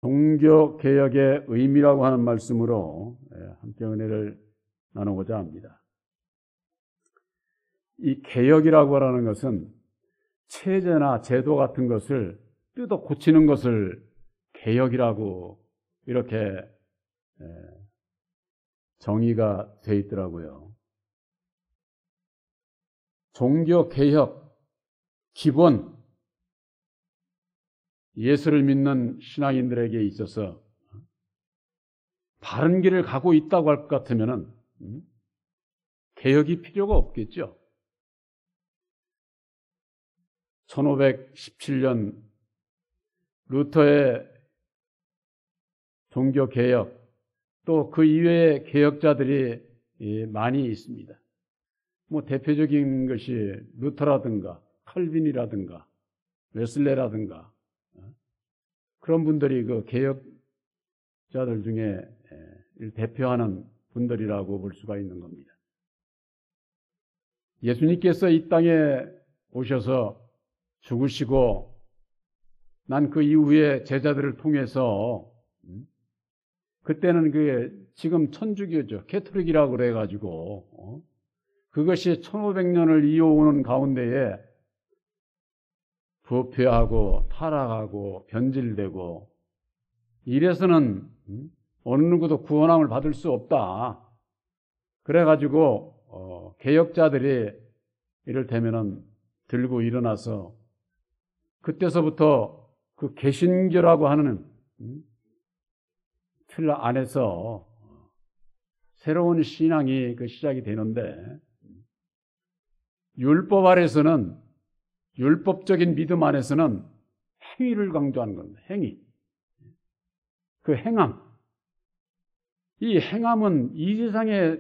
종교개혁의 의미라고 하는 말씀으로 함께 은혜를 나누고자 합니다. 이 개혁이라고 하는 것은 체제나 제도 같은 것을 뜯어 고치는 것을 개혁이라고 이렇게 정의가 되어 있더라고요. 종교개혁 기본 예수를 믿는 신앙인들에게 있어서 바른 길을 가고 있다고 할 것 같으면 개혁이 필요가 없겠죠. 1517년 루터의 종교개혁, 또 그 이외의 개혁자들이 많이 있습니다. 대표적인 것이 루터라든가 칼빈이라든가 웨슬레라든가 그런 분들이 그 개혁자들 중에 대표하는 분들이라고 볼 수가 있는 겁니다. 예수님께서 이 땅에 오셔서 죽으시고 난 그 이후에 제자들을 통해서 그때는 그게 지금 천주교죠. 캐토릭이라고 그래가지고 그것이 1500년을 이어오는 가운데에 부패하고 타락하고 변질되고 이래서는 어느 누구도 구원함을 받을 수 없다. 그래가지고 개혁자들이 이를테면은 들고 일어나서 그때서부터 그 개신교라고 하는 틀 안에서 새로운 신앙이 시작이 되는데 율법 아래서는 율법적인 믿음 안에서는 행위를 강조하는 겁니다. 행위. 그 행함. 이 행함은 이 세상에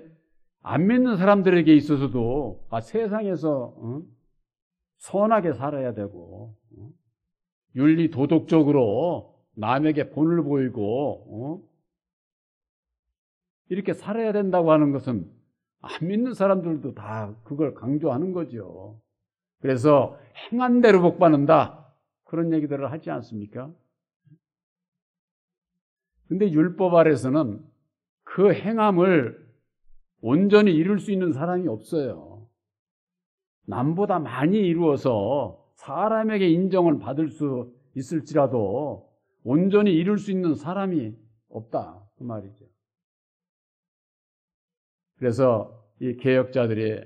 안 믿는 사람들에게 있어서도 세상에서 선하게 살아야 되고 윤리 도덕적으로 남에게 본을 보이고 이렇게 살아야 된다고 하는 것은 안 믿는 사람들도 다 그걸 강조하는 거죠. 그래서 행한 대로 복 받는다. 그런 얘기들을 하지 않습니까? 근데 율법 아래서는 그 행함을 온전히 이룰 수 있는 사람이 없어요. 남보다 많이 이루어서 사람에게 인정을 받을 수 있을지라도 온전히 이룰 수 있는 사람이 없다. 그 말이죠. 그래서 이 개혁자들이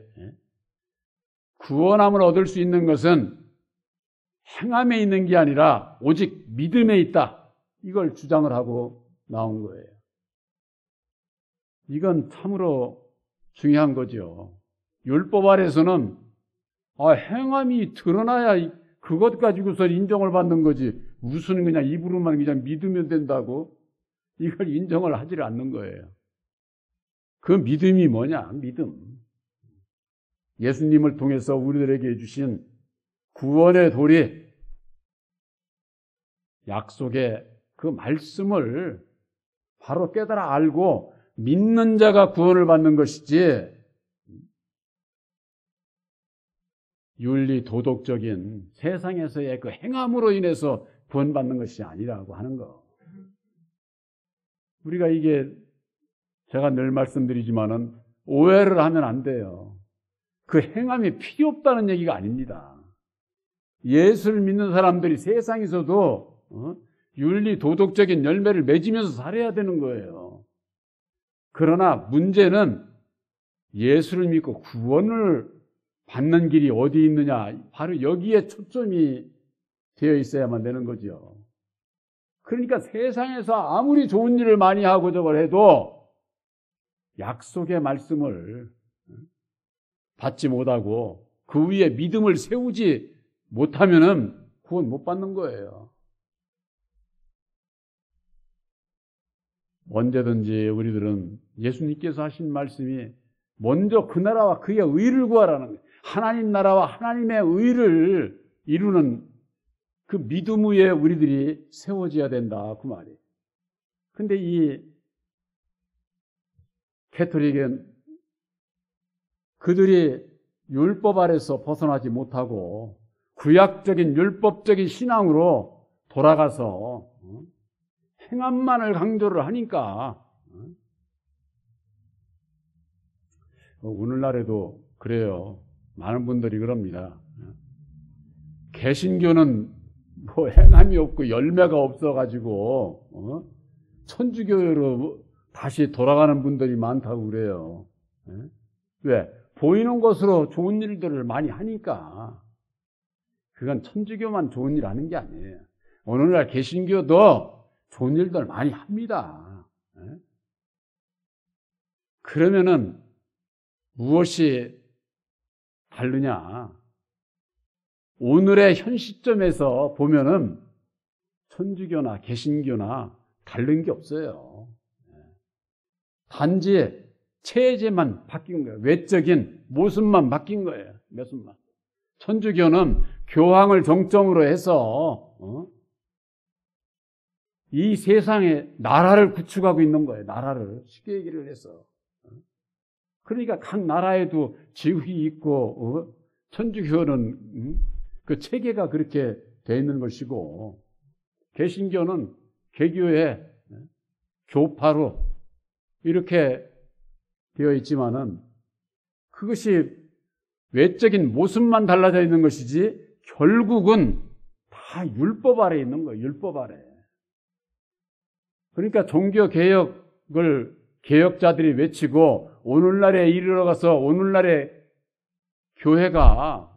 구원함을 얻을 수 있는 것은 행함에 있는 게 아니라 오직 믿음에 있다. 이걸 주장을 하고 나온 거예요. 이건 참으로 중요한 거죠. 율법 아래서는 행함이 드러나야 그것 가지고서 인정을 받는 거지 무슨 그냥 입으로만 그냥 믿으면 된다고 이걸 인정을 하지 않는 거예요. 그 믿음이 뭐냐? 믿음. 예수님을 통해서 우리들에게 주신 구원의 도리, 약속의 그 말씀을 바로 깨달아 알고 믿는 자가 구원을 받는 것이지 윤리 도덕적인 세상에서의 그 행함으로 인해서 구원받는 것이 아니라고 하는 거. 우리가 이게 제가 늘 말씀드리지만은 오해를 하면 안 돼요. 그 행함이 필요 없다는 얘기가 아닙니다. 예수를 믿는 사람들이 세상에서도 윤리 도덕적인 열매를 맺으면서 살아야 되는 거예요. 그러나 문제는 예수를 믿고 구원을 받는 길이 어디 있느냐, 바로 여기에 초점이 되어 있어야만 되는 거죠. 그러니까 세상에서 아무리 좋은 일을 많이 하고 저걸 해도 약속의 말씀을 받지 못하고 그 위에 믿음을 세우지 못하면은 구원 못 받는 거예요. 언제든지 우리들은 예수님께서 하신 말씀이 먼저 그 나라와 그의 의를 구하라는 거예요. 하나님 나라와 하나님의 의를 이루는 그 믿음 위에 우리들이 세워져야 된다. 그 말이에요. 근데 이 캐토릭은 그들이 율법 아래서 벗어나지 못하고 구약적인 율법적인 신앙으로 돌아가서 행함만을 강조를 하니까 오늘날에도 그래요. 많은 분들이 그럽니다. 개신교는 뭐 행함이 없고 열매가 없어가지고 천주교로 다시 돌아가는 분들이 많다고 그래요. 왜? 보이는 것으로 좋은 일들을 많이 하니까. 그건 천주교만 좋은 일 하는 게 아니에요. 오늘날 개신교도 좋은 일들 많이 합니다. 그러면은 무엇이 다르냐? 오늘의 현 시점에서 보면은 천주교나 개신교나 다른 게 없어요. 단지 체제만 바뀐 거예요. 외적인 모습만 바뀐 거예요. 모습만. 천주교는 교황을 정점으로 해서 이 세상에 나라를 구축하고 있는 거예요. 나라를 쉽게 얘기를 해서. 그러니까 각 나라에도 지휘 있고 천주교는 그 체계가 그렇게 되어 있는 것이고 개신교는 개교의 교파로 이렇게 되어 있지만은 그것이 외적인 모습만 달라져 있는 것이지 결국은 다 율법 아래에 있는 거예요. 율법 아래. 그러니까 종교개혁을 개혁자들이 외치고 오늘날에 이르러가서 오늘날의 교회가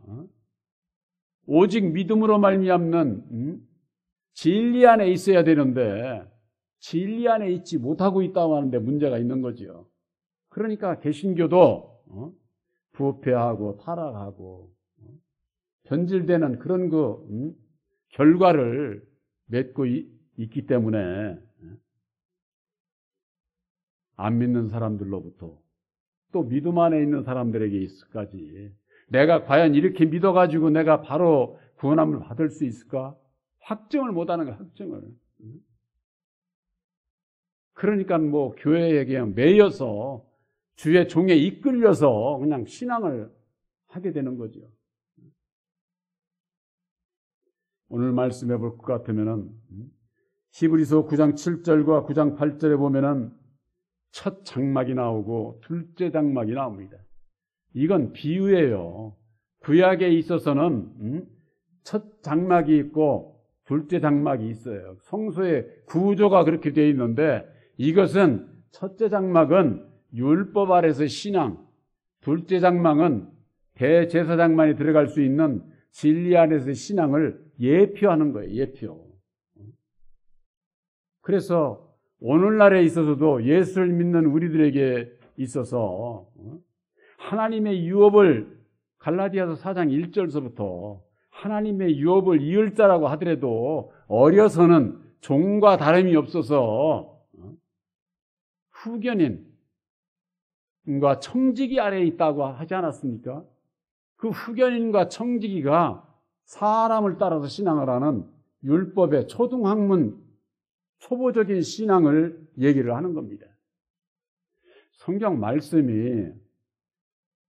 오직 믿음으로 말미암는 진리 안에 있어야 되는데 진리 안에 있지 못하고 있다고 하는데 문제가 있는 거죠. 그러니까 개신교도 부패하고 타락하고 변질되는 그런 결과를 맺고 있기 때문에 안 믿는 사람들로부터 또 믿음 안에 있는 사람들에게 있을까지 내가 과연 이렇게 믿어가지고 내가 바로 구원함을 받을 수 있을까? 확증을 못하는 거야, 확증을. 그러니까 뭐 교회에 그냥 매여서 주의 종에 이끌려서 그냥 신앙을 하게 되는 거죠. 오늘 말씀해 볼 것 같으면은 히브리서 9장 7절과 9장 8절에 보면은 첫 장막이 나오고 둘째 장막이 나옵니다. 이건 비유예요. 구약에 있어서는 첫 장막이 있고 둘째 장막이 있어요. 성소의 구조가 그렇게 되어 있는데 이것은 첫째 장막은 율법 아래서 신앙, 둘째 장막은 대제사장만이 들어갈 수 있는 진리 안에서 신앙을 예표하는 거예요. 예표. 그래서 오늘날에 있어서도 예수를 믿는 우리들에게 있어서 하나님의 유업을 갈라디아서 4장 1절서부터 하나님의 유업을 이을 자라고 하더라도 어려서는 종과 다름이 없어서 후견인과 청지기 아래에 있다고 하지 않았습니까? 그 후견인과 청지기가 사람을 따라서 신앙을 하는 율법의 초등학문 초보적인 신앙을 얘기를 하는 겁니다. 성경 말씀이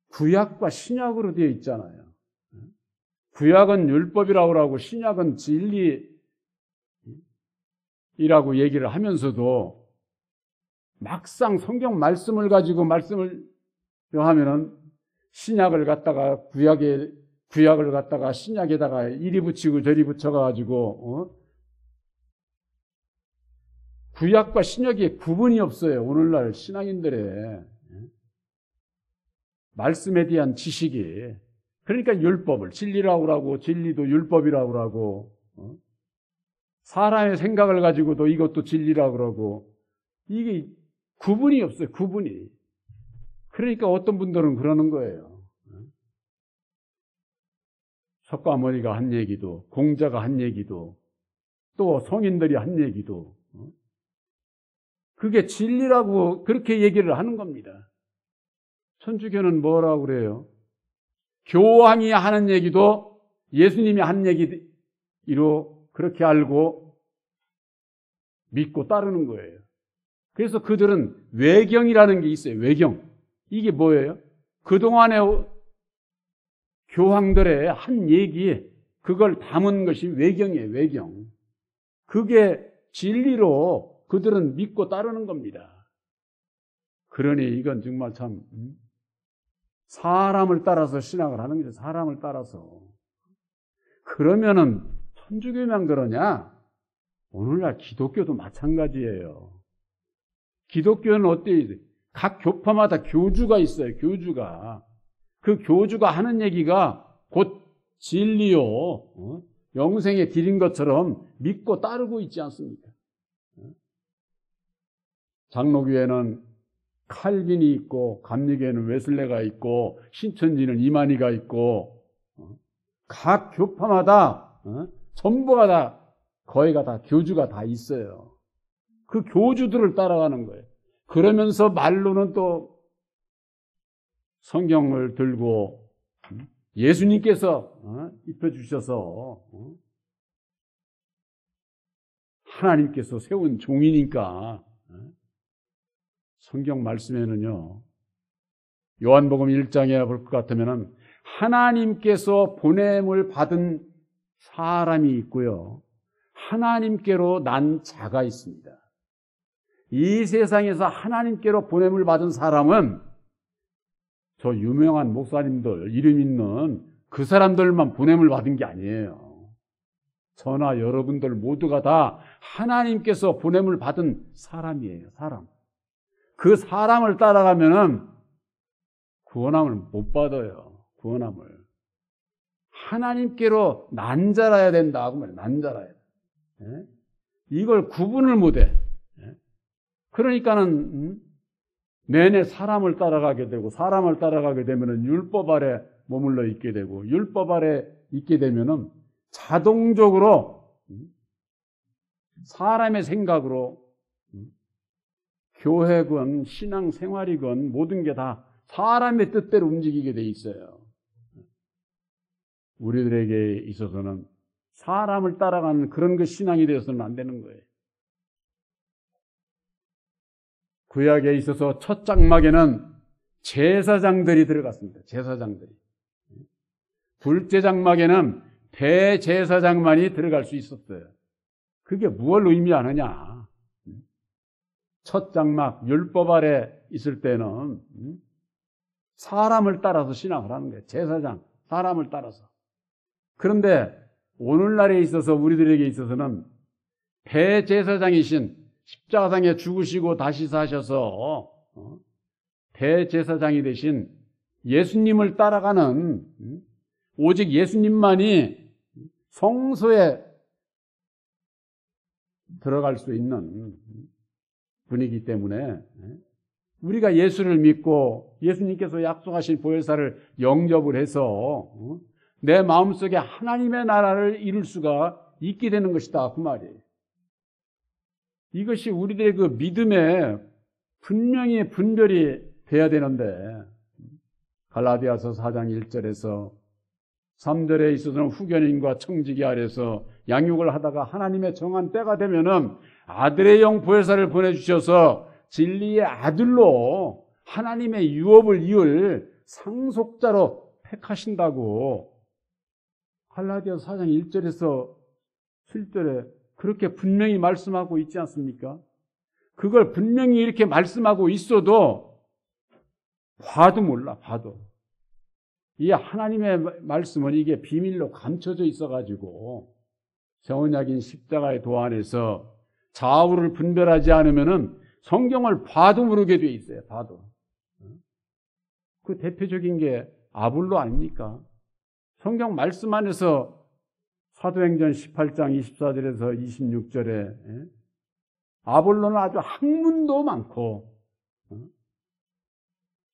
구약과 신약으로 되어 있잖아요. 구약은 율법이라고 하고 신약은 진리이라고 얘기를 하면서도 막상 성경 말씀을 가지고 말씀을 하면은 신약을 갖다가 구약을 갖다가 신약에다가 이리 붙이고 저리 붙여가지고 구약과 신약의 구분이 없어요. 오늘날 신앙인들의 말씀에 대한 지식이. 그러니까 율법을 진리라고 하고 진리도 율법이라고 하고 사람의 생각을 가지고도 이것도 진리라고 그러고 이게 구분이 없어요. 구분이. 그러니까 어떤 분들은 그러는 거예요. 석가모니가 한 얘기도 공자가 한 얘기도 또 성인들이 한 얘기도 그게 진리라고 그렇게 얘기를 하는 겁니다. 천주교는 뭐라고 그래요? 교황이 하는 얘기도 예수님이 한 얘기로 그렇게 알고 믿고 따르는 거예요. 그래서 그들은 외경이라는 게 있어요. 외경. 이게 뭐예요? 그동안의 교황들의 한 얘기, 그걸 담은 것이 외경이에요. 외경. 그게 진리로 그들은 믿고 따르는 겁니다. 그러니 이건 정말 참 사람을 따라서 신앙을 하는 거죠. 사람을 따라서. 그러면은 천주교만 그러냐? 오늘날 기독교도 마찬가지예요. 기독교는 어때요? 각 교파마다 교주가 있어요. 교주가. 그 교주가 하는 얘기가 곧 진리요. 영생에 길인 것처럼 믿고 따르고 있지 않습니까? 장로교회는 칼빈이 있고, 감리교회는 웨슬레가 있고, 신천지는 이만희가 있고, 각 교파마다 전부가 다 거의가 다 교주가 다 있어요. 그 교주들을 따라가는 거예요. 그러면서 말로는 또 성경을 들고 예수님께서 입혀주셔서 하나님께서 세운 종이니까 성경 말씀에는요, 요한복음 1장에 볼 것 같으면은 하나님께서 보냄을 받은 사람이 있고요, 하나님께로 난 자가 있습니다. 이 세상에서 하나님께로 보냄을 받은 사람은 저 유명한 목사님들, 이름 있는 그 사람들만 보냄을 받은 게 아니에요. 저나 여러분들 모두가 다 하나님께서 보냄을 받은 사람이에요. 사람. 그 사람을 따라가면은 구원함을 못 받아요. 구원함을. 하나님께로 난자라야 된다고 말해요. 난자라야 돼. 이걸 구분을 못해. 그러니까는 내내 사람을 따라가게 되고, 사람을 따라가게 되면은 율법 아래 머물러 있게 되고, 율법 아래 있게 되면은 자동적으로 사람의 생각으로 교회건 신앙생활이건 모든 게 다 사람의 뜻대로 움직이게 돼 있어요. 우리들에게 있어서는 사람을 따라가는 그런 그 신앙이 되어서는 안 되는 거예요. 구약에 있어서 첫 장막에는 제사장들이 들어갔습니다. 제사장들이. 둘째 장막에는 대제사장만이 들어갈 수 있었어요. 그게 무엇을 의미하느냐? 첫 장막, 율법 아래 있을 때는 사람을 따라서 신앙을 하는 거예요. 제사장, 사람을 따라서. 그런데 오늘날에 있어서 우리들에게 있어서는 대제사장이신 십자가상에 죽으시고 다시 사셔서 대제사장이 되신 예수님을 따라가는, 오직 예수님만이 성소에 들어갈 수 있는 분이기 때문에 우리가 예수를 믿고 예수님께서 약속하신 보혜사를 영접을 해서 내 마음속에 하나님의 나라를 이룰 수가 있게 되는 것이다, 그 말이에요. 이것이 우리들의 그 믿음에 분명히 분별이 돼야 되는데, 갈라디아서 4장 1절에서 3절에 있어서는 후견인과 청지기 아래서 양육을 하다가 하나님의 정한 때가 되면은 아들의 영 보혜사를 보내주셔서 진리의 아들로 하나님의 유업을 이을 상속자로 택하신다고 갈라디아서 4장 1절에서 7절에 그렇게 분명히 말씀하고 있지 않습니까? 그걸 분명히 이렇게 말씀하고 있어도 봐도 몰라, 봐도. 이 하나님의 말씀은 이게 비밀로 감춰져 있어가지고 정언약인 십자가의 도안에서 좌우를 분별하지 않으면은 성경을 봐도 모르게 돼 있어요. 봐도. 그 대표적인 게 아볼로 아닙니까? 성경 말씀 안에서 사도행전 18장 24절에서 26절에 아볼로는 아주 학문도 많고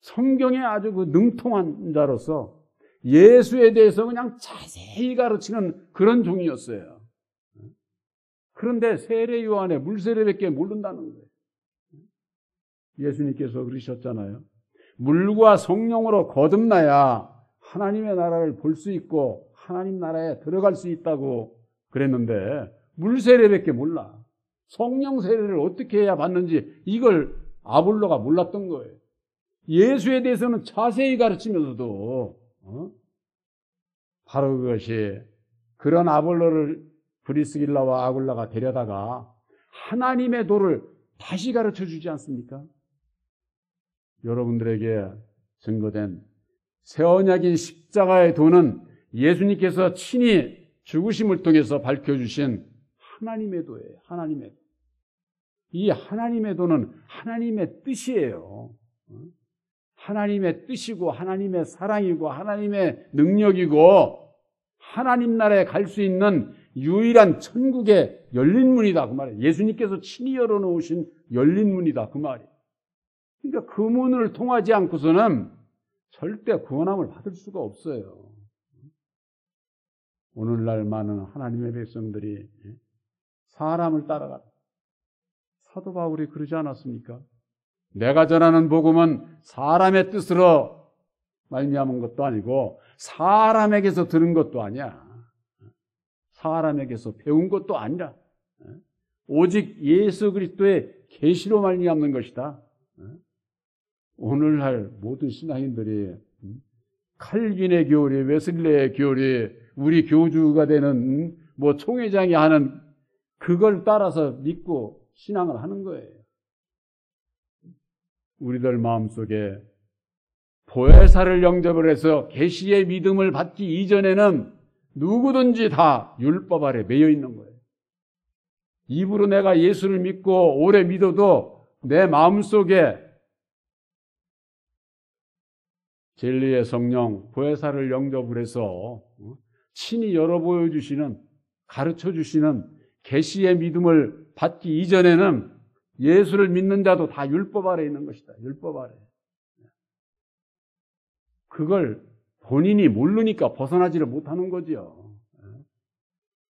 성경에 아주 그 능통한 자로서 예수에 대해서 그냥 자세히 가르치는 그런 종이었어요. 그런데 세례 요한의 물세례밖에 모른다는 거예요. 예수님께서 그러셨잖아요. 물과 성령으로 거듭나야 하나님의 나라를 볼 수 있고 하나님 나라에 들어갈 수 있다고 그랬는데 물세례밖에 몰라. 성령 세례를 어떻게 해야 받는지 이걸 아볼로가 몰랐던 거예요. 예수에 대해서는 자세히 가르치면서도 바로 그것이 그런 아볼로를 브리스길라와 아굴라가 데려다가 하나님의 도를 다시 가르쳐 주지 않습니까? 여러분들에게 증거된 새 언약인 십자가의 도는 예수님께서 친히 죽으심을 통해서 밝혀주신 하나님의 도예요. 하나님의 도. 이 하나님의 도는 하나님의 뜻이에요. 하나님의 뜻이고 하나님의 사랑이고 하나님의 능력이고 하나님 나라에 갈 수 있는 유일한 천국의 열린 문이다 그 말이에요. 예수님께서 친히 열어놓으신 열린 문이다 그 말이에요. 그러니까 그 문을 통하지 않고서는 절대 구원함을 받을 수가 없어요. 오늘날 많은 하나님의 백성들이 사람을 따라가. 사도 바울이 그러지 않았습니까? 내가 전하는 복음은 사람의 뜻으로 말미암은 것도 아니고 사람에게서 들은 것도 아니야. 사람에게서 배운 것도 아니라 오직 예수 그리스도의 계시로 말미암는 것이다. 오늘날 모든 신앙인들이 칼빈의 교리, 웨슬레의 교리, 우리 교주가 되는 총회장이 하는 그걸 따라서 믿고 신앙을 하는 거예요. 우리들 마음속에 보혜사를 영접을 해서 계시의 믿음을 받기 이전에는 누구든지 다 율법 아래 매여 있는 거예요. 입으로 내가 예수를 믿고 오래 믿어도 내 마음속에 진리의 성령, 보혜사를 영접을 해서 친히 열어 보여주시는, 가르쳐주시는 계시의 믿음을 받기 이전에는 예수를 믿는 자도 다 율법 아래 있는 것이다. 율법 아래. 그걸 본인이 모르니까 벗어나지를 못하는 거죠.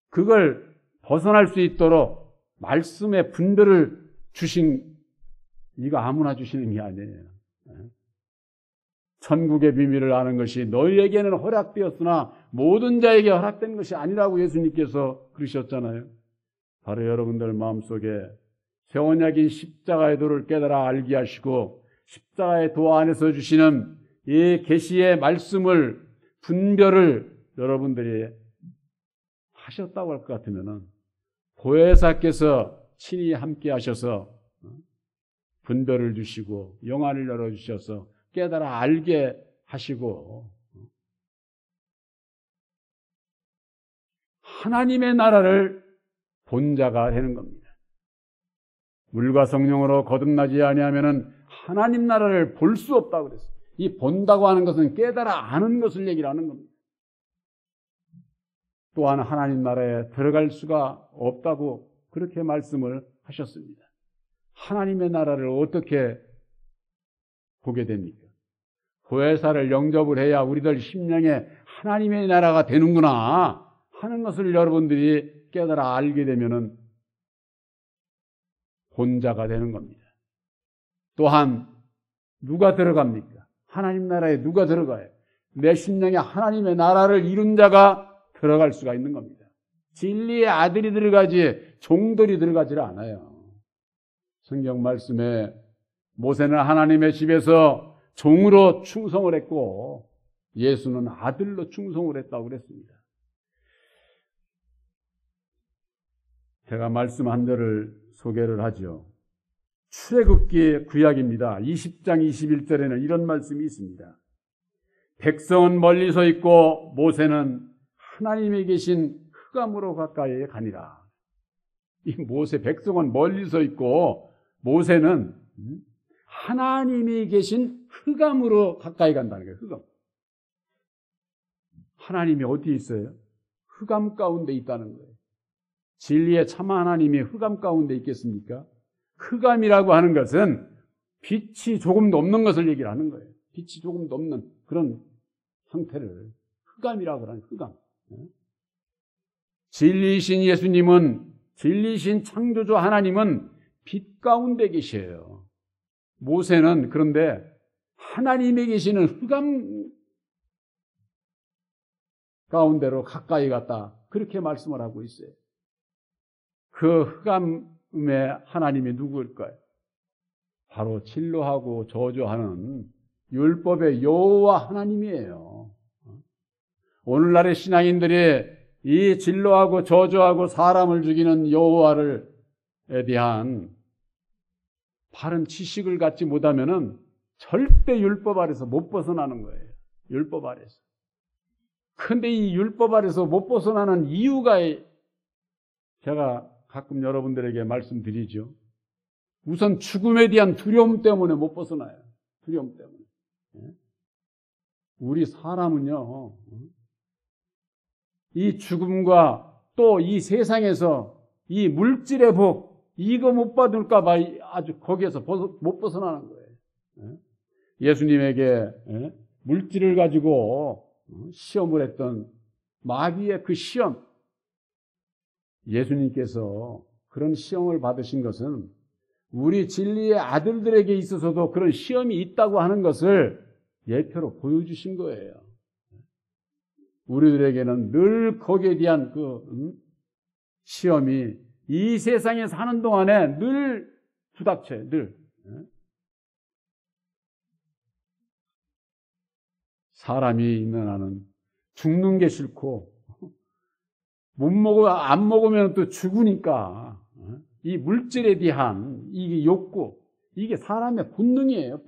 그걸 벗어날 수 있도록 말씀의 분별을 주신, 이거 아무나 주시는 게 아니에요. 천국의 비밀을 아는 것이 너희에게는 허락되었으나 모든 자에게 허락된 것이 아니라고 예수님께서 그러셨잖아요. 바로 여러분들 마음속에 새 언약인 십자가의 도를 깨달아 알게 하시고 십자가의 도 안에서 주시는 이 계시의 말씀을 분별을 여러분들이 하셨다고 할 것 같으면은 보혜사께서 친히 함께 하셔서 분별을 주시고 영안을 열어주셔서 깨달아 알게 하시고 하나님의 나라를 본 자가 되는 겁니다. 물과 성령으로 거듭나지 아니하면은 하나님 나라를 볼 수 없다고 그랬어요. 이 본다고 하는 것은 깨달아 아는 것을 얘기를 하는 겁니다. 또한 하나님 나라에 들어갈 수가 없다고 그렇게 말씀을 하셨습니다. 하나님의 나라를 어떻게 보게 됩니까? 보혜사를 영접을 해야 우리들 심령에 하나님의 나라가 되는구나 하는 것을 여러분들이 깨달아 알게 되면은 본자가 되는 겁니다. 또한 누가 들어갑니까? 하나님 나라에 누가 들어가요? 내 심령에 하나님의 나라를 이룬 자가 들어갈 수가 있는 겁니다. 진리의 아들이 들어가지 종들이 들어가지 않아요. 성경 말씀에 모세는 하나님의 집에서 종으로 충성을 했고 예수는 아들로 충성을 했다고 그랬습니다. 제가 말씀 한 절을 소개를 하죠. 출애굽기 구약입니다. 20장 21절에는 이런 말씀이 있습니다. 백성은 멀리 서 있고 모세는 하나님이 계신 흑암으로 가까이에 가니라. 이 모세, 백성은 멀리 서 있고 모세는 하나님이 계신 흑암으로 가까이 간다는 거예요. 흑암. 하나님이 어디에 있어요? 흑암 가운데 있다는 거예요. 진리의 참 하나님이 흑암 가운데 있겠습니까? 흑암이라고 하는 것은 빛이 조금도 없는 것을 얘기를 하는 거예요. 빛이 조금도 없는 그런 상태를 흑암이라고 하는 흑암. 진리이신 예수님은, 진리이신 창조주 하나님은 빛 가운데 계셔요. 모세는 그런데 하나님이 계시는 흑암 가운데로 가까이 갔다. 그렇게 말씀을 하고 있어요. 그 흑암의 하나님이 누구일까요? 바로 진노하고 저주하는 율법의 여호와 하나님이에요. 오늘날의 신앙인들이 이 진노하고 저주하고 사람을 죽이는 여호와를 대한 바른 지식을 갖지 못하면은 절대 율법 아래서 못 벗어나는 거예요. 율법 아래서. 근데 이 율법 아래서 못 벗어나는 이유가 제가 가끔 여러분들에게 말씀드리죠. 우선 죽음에 대한 두려움 때문에 못 벗어나요. 두려움 때문에. 우리 사람은요, 이 죽음과 또 이 세상에서 이 물질의 복, 이거 못 받을까 봐 아주 거기에서 못 벗어나는 거예요. 예수님에게 물질을 가지고 시험을 했던 마귀의 그 시험, 예수님께서 그런 시험을 받으신 것은 우리 진리의 아들들에게 있어서도 그런 시험이 있다고 하는 것을 예표로 보여주신 거예요. 우리들에게는 늘 거기에 대한 그 시험이 이 세상에 사는 동안에 늘 부닥쳐요. 늘. 사람이 있는 한은 죽는 게 싫고 안 먹으면 또 죽으니까 이 물질에 대한 이 욕구, 이게 사람의 본능이에요.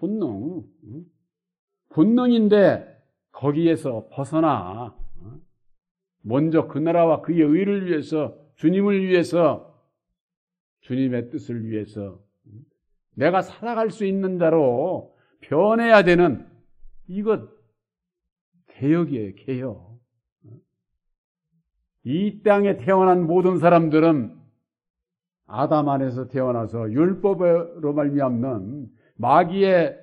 본능인데 거기에서 벗어나 먼저 그 나라와 그의 의를 위해서, 주님을 위해서, 주님의 뜻을 위해서 내가 살아갈 수 있는 자로 변해야 되는 이것 개혁이에요. 개혁. 이 땅에 태어난 모든 사람들은 아담 안에서 태어나서 율법으로 말미암는 마귀의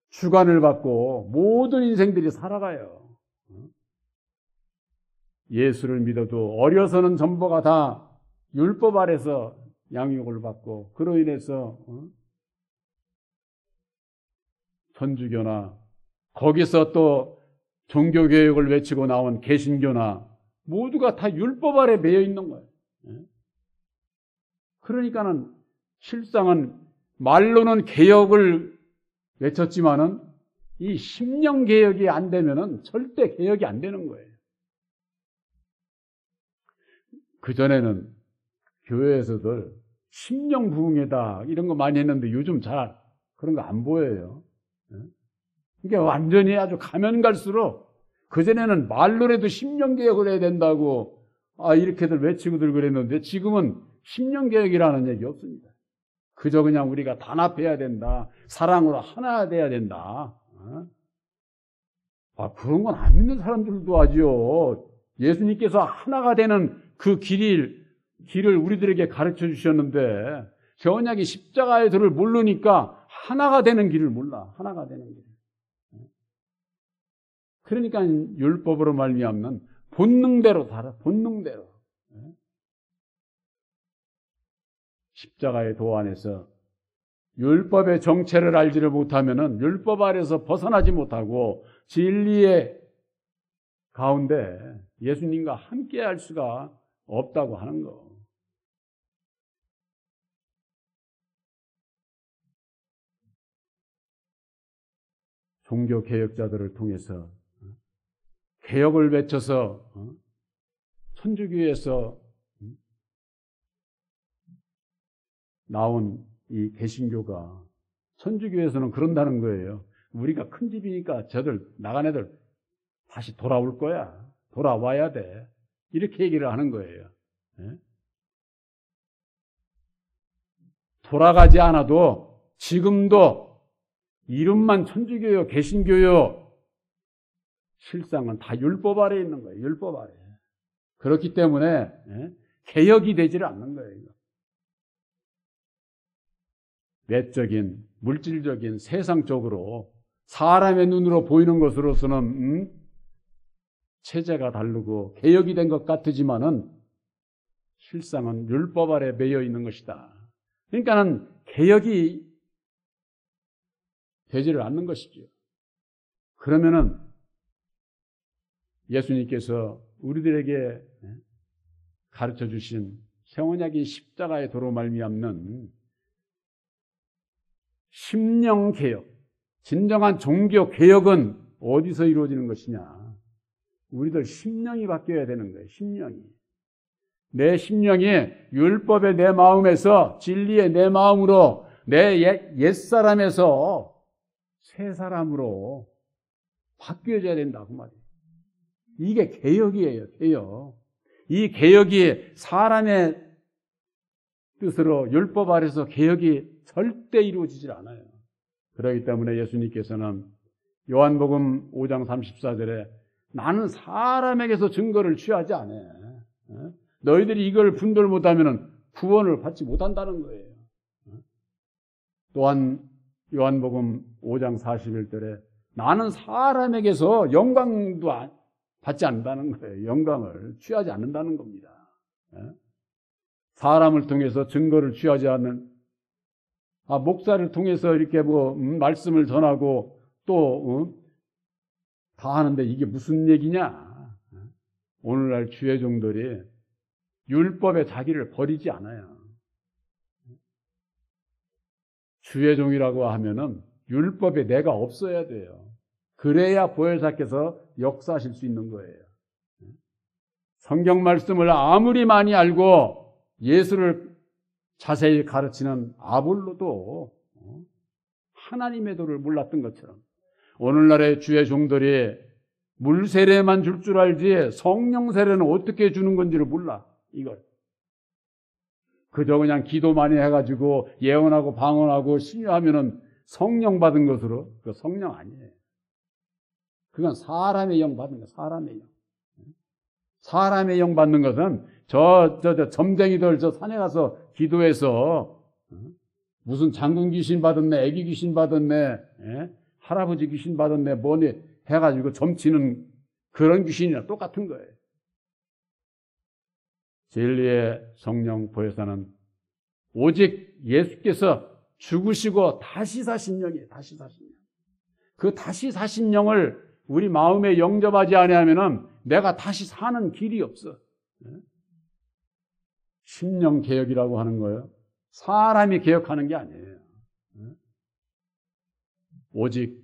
주관을 받고 모든 인생들이 살아가요. 예수를 믿어도 어려서는 전부가 다 율법 아래서 양육을 받고 그로 인해서 천주교나 거기서 또 종교개혁을 외치고 나온 개신교나 모두가 다 율법 아래 매여 있는 거예요. 그러니까는 실상은 말로는 개혁을 외쳤지만은 이 심령 개혁이 안 되면은 절대 개혁이 안 되는 거예요. 그전에는 교회에서들 심령 부흥회다 이런 거 많이 했는데 요즘 잘 그런 거 안 보여요. 이게 완전히 아주 가면 갈수록 그전에는 말로라도 심령 개혁을 해야 된다고 이렇게들 외치고들 그랬는데 지금은 심령 개혁이라는 얘기 없습니다. 그저 그냥 우리가 단합해야 된다. 사랑으로 하나 돼야 된다. 그런 건 안 믿는 사람들도 하죠. 예수님께서 하나가 되는 그 길을 우리들에게 가르쳐 주셨는데 새 언약이 십자가의 도를 모르니까 하나가 되는 길을 몰라. 하나가 되는 길. 그러니까 율법으로 말미암는 본능대로 살아. 본능대로. 십자가의 도 안에서 율법의 정체를 알지를 못하면은 율법 아래서 벗어나지 못하고 진리의 가운데 예수님과 함께 할 수가 없다고 하는 거. 종교 개혁자들을 통해서 개혁을 외쳐서 천주교에서 나온 이 개신교가 천주교에서는 그런다는 거예요. 우리가 큰 집이니까 저들 나간 애들 다시 돌아올 거야. 돌아와야 돼. 이렇게 얘기를 하는 거예요. 돌아가지 않아도 지금도 이름만 천주교요, 개신교요, 실상은 다 율법 아래에 있는 거예요. 율법 아래. 그렇기 때문에 개혁이 되지를 않는 거예요. 외적인, 물질적인, 세상적으로 사람의 눈으로 보이는 것으로서는 체제가 다르고 개혁이 된 것 같지만은 실상은 율법 아래 매여 있는 것이다. 그러니까는 개혁이 되지를 않는 것이죠. 그러면은 예수님께서 우리들에게 가르쳐 주신 새 언약인 십자가의 도로 말미암는 심령 개혁, 진정한 종교 개혁은 어디서 이루어지는 것이냐? 우리들 심령이 바뀌어야 되는 거예요. 심령이. 내 심령이 율법의 내 마음에서 진리의 내 마음으로 내 옛사람에서 새 사람으로 바뀌어져야 된다 그 말이에요. 이게 개혁이에요. 개혁. 이 개혁이 사람의 뜻으로 율법 아래서 개혁이 절대 이루어지질 않아요. 그렇기 때문에 예수님께서는 요한복음 5장 34절에 나는 사람에게서 증거를 취하지 않아. 너희들이 이걸 분별 못하면 구원을 받지 못한다는 거예요. 또한 요한복음 5장 41절에 나는 사람에게서 영광도 받지 않는다는 거예요. 영광을 취하지 않는다는 겁니다. 사람을 통해서 증거를 취하지 않는 목사를 통해서 이렇게 말씀을 전하고 또 다 하는데 이게 무슨 얘기냐? 오늘날 주의 종들이 율법의 자기를 버리지 않아요. 주의 종이라고 하면은 율법에 내가 없어야 돼요. 그래야 보혜사께서 역사하실 수 있는 거예요. 성경 말씀을 아무리 많이 알고 예수를 자세히 가르치는 아볼로도 하나님의 도를 몰랐던 것처럼 오늘날의 주의 종들이 물 세례만 줄 줄 알지 성령 세례는 어떻게 주는 건지를 몰라. 이걸 그저 그냥 기도 많이 해가지고 예언하고 방언하고 신유하면은 성령 받은 것으로 그 성령 아니에요. 그건 사람의 영 받는 거. 사람의 영. 사람의 영 받는 것은 저 점쟁이들 저 산에 가서 기도해서 무슨 장군 귀신 받았네, 애기 귀신 받았네, 할아버지 귀신 받았네, 뭐니 해가지고 점치는 그런 귀신이랑 똑같은 거예요. 진리의 성령 보혜사는 오직 예수께서 죽으시고 다시 사신 영이에요. 다시 사신 영. 그 다시 사신 영을 우리 마음에 영접하지 아니하면은 내가 다시 사는 길이 없어. 심령 개혁이라고 하는 거예요. 사람이 개혁하는 게 아니에요. 오직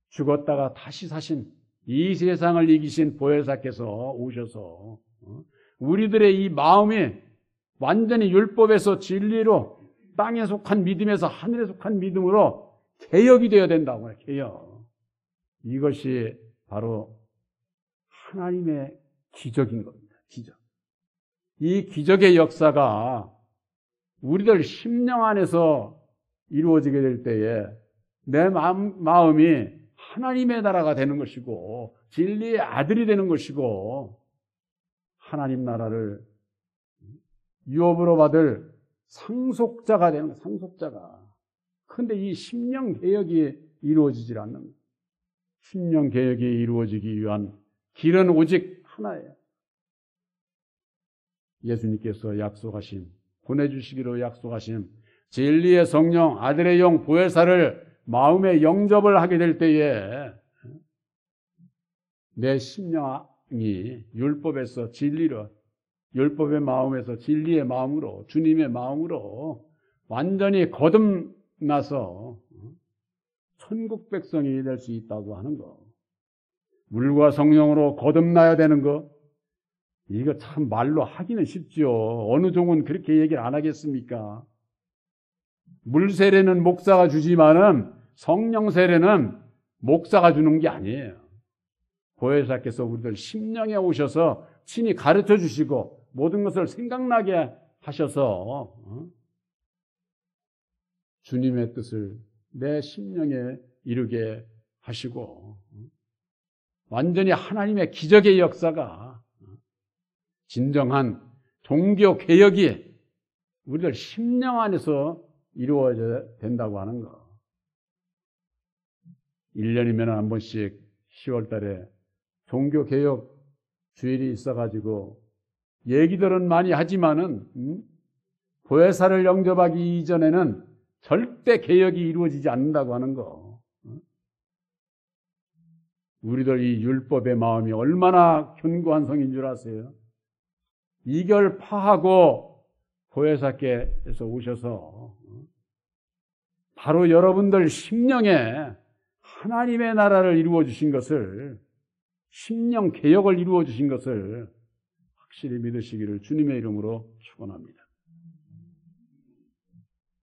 죽었다가 다시 사신 이 세상을 이기신 보혜사께서 오셔서 우리들의 이 마음이 완전히 율법에서 진리로 땅에 속한 믿음에서 하늘에 속한 믿음으로 개혁이 되어야 된다고 해요. 개혁. 이것이 바로 하나님의 기적인 겁니다. 기적. 이 기적의 역사가 우리들 심령 안에서 이루어지게 될 때에 내 마음이 하나님의 나라가 되는 것이고 진리의 아들이 되는 것이고 하나님 나라를 유업으로 받을 상속자가 되는 거예요. 상속자가. 그런데 이 심령 개혁이 이루어지질 않는 거예요. 심령 개혁이 이루어지기 위한 길은 오직 하나예요. 예수님께서 약속하신, 보내주시기로 약속하신 진리의 성령, 아들의 영, 보혜사를 마음에 영접을 하게 될 때에 내 심령이 율법에서 진리로, 율법의 마음에서 진리의 마음으로, 주님의 마음으로 완전히 거듭나서 천국 백성이 될 수 있다고 하는 거. 물과 성령으로 거듭나야 되는 거. 이거 참 말로 하기는 쉽죠. 어느 종은 그렇게 얘기를 안 하겠습니까? 물 세례는 목사가 주지만은 성령 세례는 목사가 주는 게 아니에요. 보혜사께서 우리들 심령에 오셔서 친히 가르쳐 주시고 모든 것을 생각나게 하셔서 주님의 뜻을 내 심령에 이루게 하시고 완전히 하나님의 기적의 역사가 진정한 종교 개혁이 우리들 심령 안에서 이루어져야 된다고 하는 거. 1년이면 한 번씩 10월 달에 종교 개혁 주일이 있어가지고 얘기들은 많이 하지만은 보혜사를 영접하기 이전에는 절대 개혁이 이루어지지 않는다고 하는 거. 우리들 이 율법의 마음이 얼마나 견고한 성인 줄 아세요? 이걸 파하고 보혜사께서 오셔서 바로 여러분들 심령에 하나님의 나라를 이루어 주신 것을, 심령 개혁을 이루어 주신 것을 확실히 믿으시기를 주님의 이름으로 축원합니다.